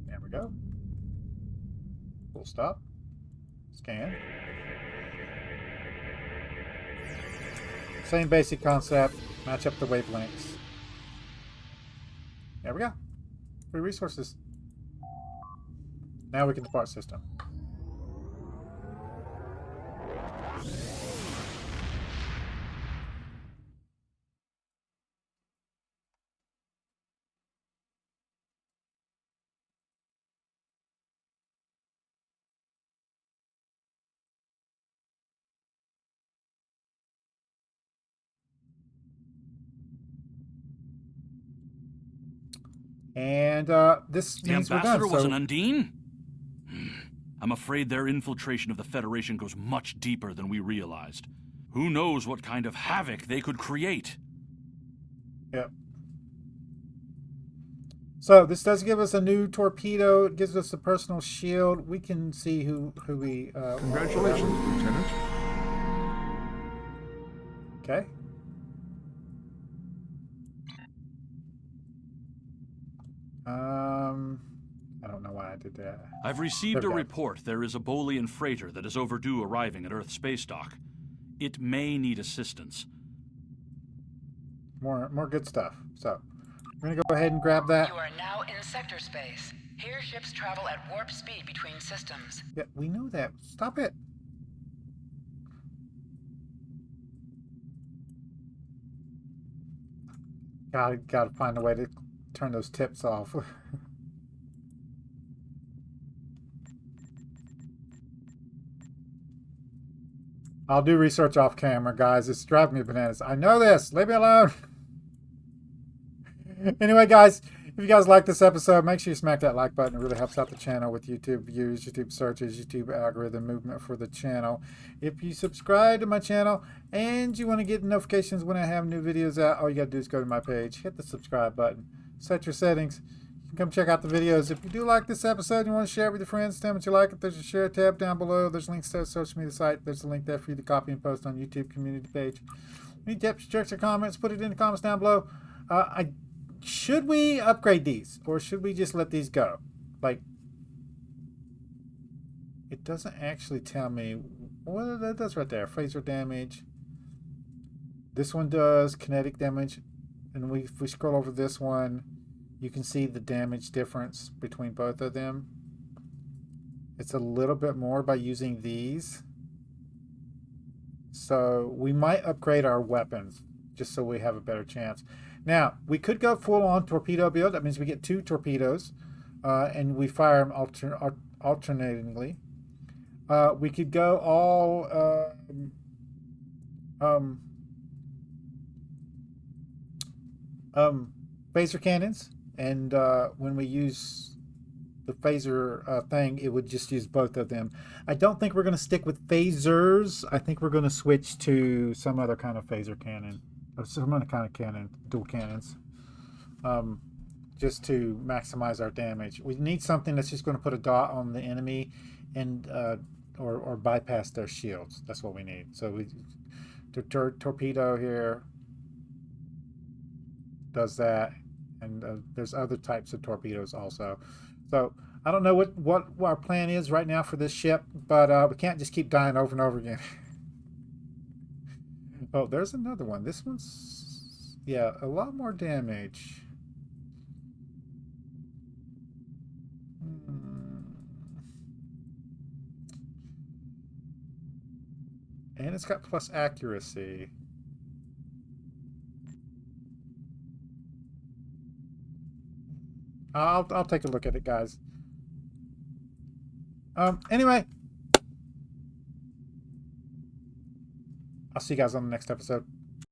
[SPEAKER 1] There we go. Full stop. Scan. Same basic concept. Match up the wavelengths. There we go. Free resources. Now we can depart system. And this
[SPEAKER 13] The
[SPEAKER 1] means we're done.
[SPEAKER 13] ambassador was
[SPEAKER 1] So
[SPEAKER 13] an Undine? I'm afraid their infiltration of the Federation goes much deeper than we realized. Who knows what kind of havoc they could create?
[SPEAKER 1] Yep. So this does give us a new torpedo. It gives us a personal shield. We can see who we.
[SPEAKER 4] Congratulations, Lieutenant.
[SPEAKER 1] Okay. I don't know why I did that.
[SPEAKER 13] I've received a report there is a Bolian freighter that is overdue arriving at Earth space dock. It may need assistance.
[SPEAKER 1] More good stuff. So we're gonna go ahead and grab that.
[SPEAKER 6] You are now in sector space. Here ships travel at warp speed between systems.
[SPEAKER 1] Yeah, we know that. Stop it. Gotta find a way to turn those tips off. I'll do research off camera, guys. It's driving me bananas. I know this. Leave me alone. Anyway, guys, if you guys like this episode, make sure you smack that like button. It really helps out the channel with YouTube views, YouTube searches, YouTube algorithm movement for the channel. If you subscribe to my channel and you want to get notifications when I have new videos out, all you got to do is go to my page, hit the subscribe button, set your settings. You can come check out the videos. If you do like this episode and you want to share it with your friends, tell them that you like it. There's a share tab down below. There's links to the social media site. There's a link there for you to copy and post on YouTube community page. Any tips, tricks, or comments, put it in the comments down below. Should we upgrade these, or should we just let these go? Like, it doesn't actually tell me. Well, that does right there. Phaser damage. This one does kinetic damage. And if we scroll over this one, you can see the damage difference between both of them. It's a little bit more by using these. So we might upgrade our weapons just so we have a better chance. Now, we could go full on torpedo build. That means we get 2 torpedoes and we fire them alternatingly. We could go all phaser cannons, and when we use the phaser thing, it would just use both of them. I don't think we're going to stick with phasers. I think we're going to switch to some other kind of phaser cannon, or some other kind of cannon, dual cannons, just to maximize our damage. We need something that's just going to put a dot on the enemy and or bypass their shields. That's what we need. So we torpedo here does that, and there's other types of torpedoes also. So I don't know what our plan is right now for this ship, but we can't just keep dying over and over again. Oh, there's another one. This one's, yeah, a lot more damage. And it's got plus accuracy. I'll take a look at it, guys. Anyway, I'll see you guys on the next episode.